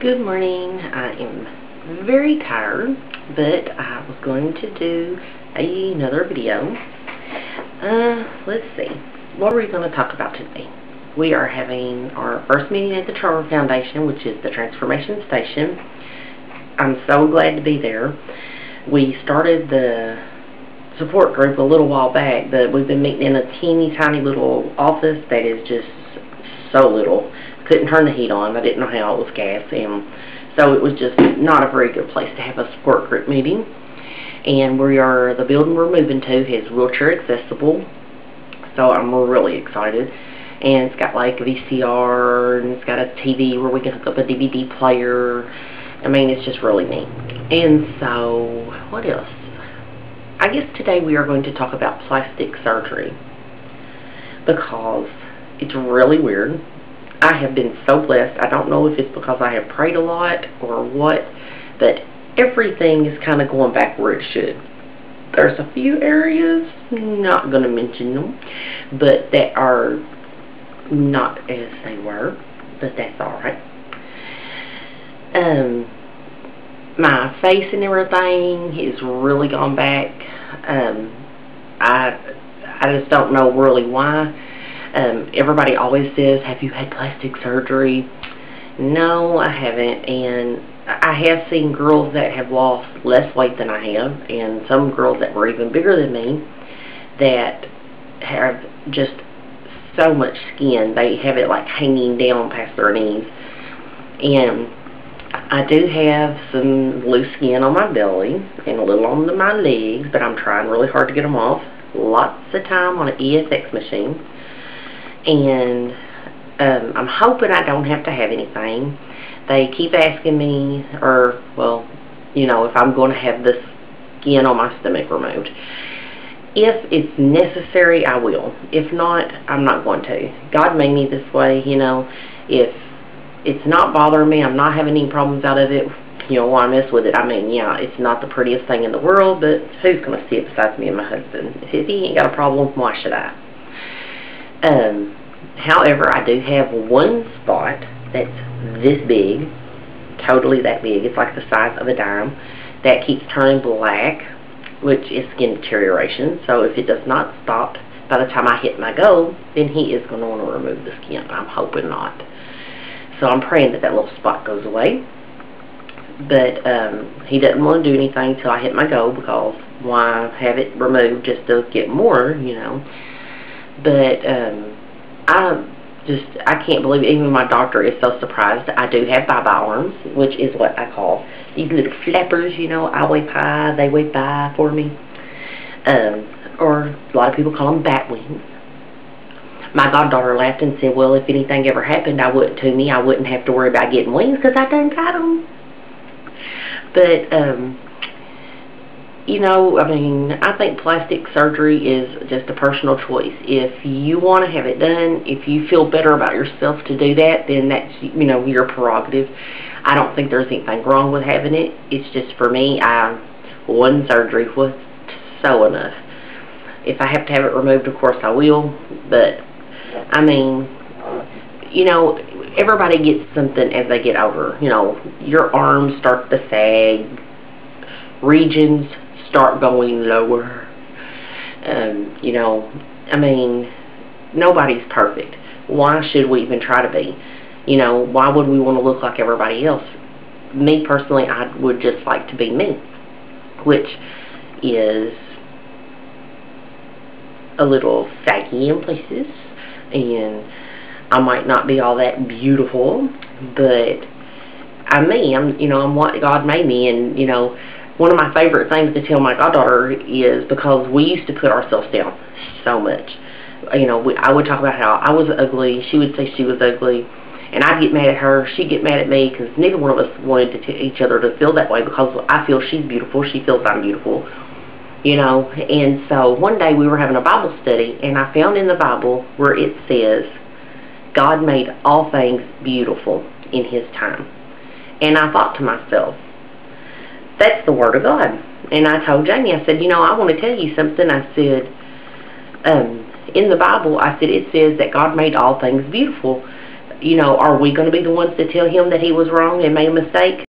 Good morning. I am very tired, but I was going to do another video. Let's see. What are we going to talk about today? We are having our first meeting at the Charter Foundation, which is the Transformation Station. I'm so glad to be there. We started the support group a little while back, but we've been meeting in a teeny tiny little office that is just so little. Couldn't turn the heat on. I didn't know how it was gas, and so it was just not a very good place to have a support group meeting. And the building we're moving to is wheelchair accessible, so I'm really excited. And it's got like a VCR, and it's got a TV where we can hook up a DVD player. I mean, it's just really neat. And so, what else? I guess today we are going to talk about plastic surgery, because it's really weird. I have been so blessed. I don't know if it's because I have prayed a lot or what, but everything is kind of going back where it should. There's a few areas, not going to mention them, but that are not as they were, but that's alright. My face and everything has really gone back. I just don't know really why. Everybody always says, have you had plastic surgery? No, I haven't. And I have seen girls that have lost less weight than I have, and some girls that were even bigger than me that have just so much skin. They have it like hanging down past their knees. And I do have some loose skin on my belly and a little on my legs, but I'm trying really hard to get them off. Lots of time on an ESX machine. And I'm hoping I don't have to have anything. They keep asking me, if I'm going to have the skin on my stomach removed. If it's necessary, I will. If not, I'm not going to. God made me this way, If it's not bothering me, I'm not having any problems out of it, why mess with it? I mean, yeah, it's not the prettiest thing in the world, but who's going to see it besides me and my husband? If he ain't got a problem, why should I? However, I do have one spot that's this big, totally that big. It's like the size of a dime, that keeps turning black, which is skin deterioration. So if it does not stop by the time I hit my goal, then he is going to want to remove the skin. I'm hoping not. So I'm praying that little spot goes away. But he doesn't want to do anything until I hit my goal, because why have it removed just to get more, But I can't believe it. Even my doctor is so surprised. I do have bye-bye arms, which is what I call these little flappers, I weigh pie, they weigh bye for me. Or a lot of people call them bat wings. My goddaughter laughed and said, well, if anything ever happened to me, I wouldn't have to worry about getting wings, because I done got them. But, I think plastic surgery is just a personal choice. If you want to have it done, if you feel better about yourself to do that, then that's, your prerogative. I don't think there's anything wrong with having it. It's just, for me, one surgery was so enough. If I have to have it removed, of course I will. But, everybody gets something as they get older. Your arms start to sag. Regions start going lower. Nobody's perfect. Why should we even try to be? Why would we want to look like everybody else? Me personally, I would just like to be me, which is a little saggy in places, and I might not be all that beautiful, but I'm me. I'm what God made me, and one of my favorite things to tell my goddaughter is, because we used to put ourselves down so much. I would talk about how I was ugly. She would say she was ugly. And I'd get mad at her. She'd get mad at me, because neither one of us wanted each other to feel that way, because I feel she's beautiful. She feels I'm beautiful. And so one day we were having a Bible study, and I found in the Bible where it says, God made all things beautiful in His time. And I thought to myself, that's the Word of God. And I told Jamie, I said, I want to tell you something. I said, in the Bible, I said, it says that God made all things beautiful. you know, are we going to be the ones to tell him that he was wrong and made a mistake?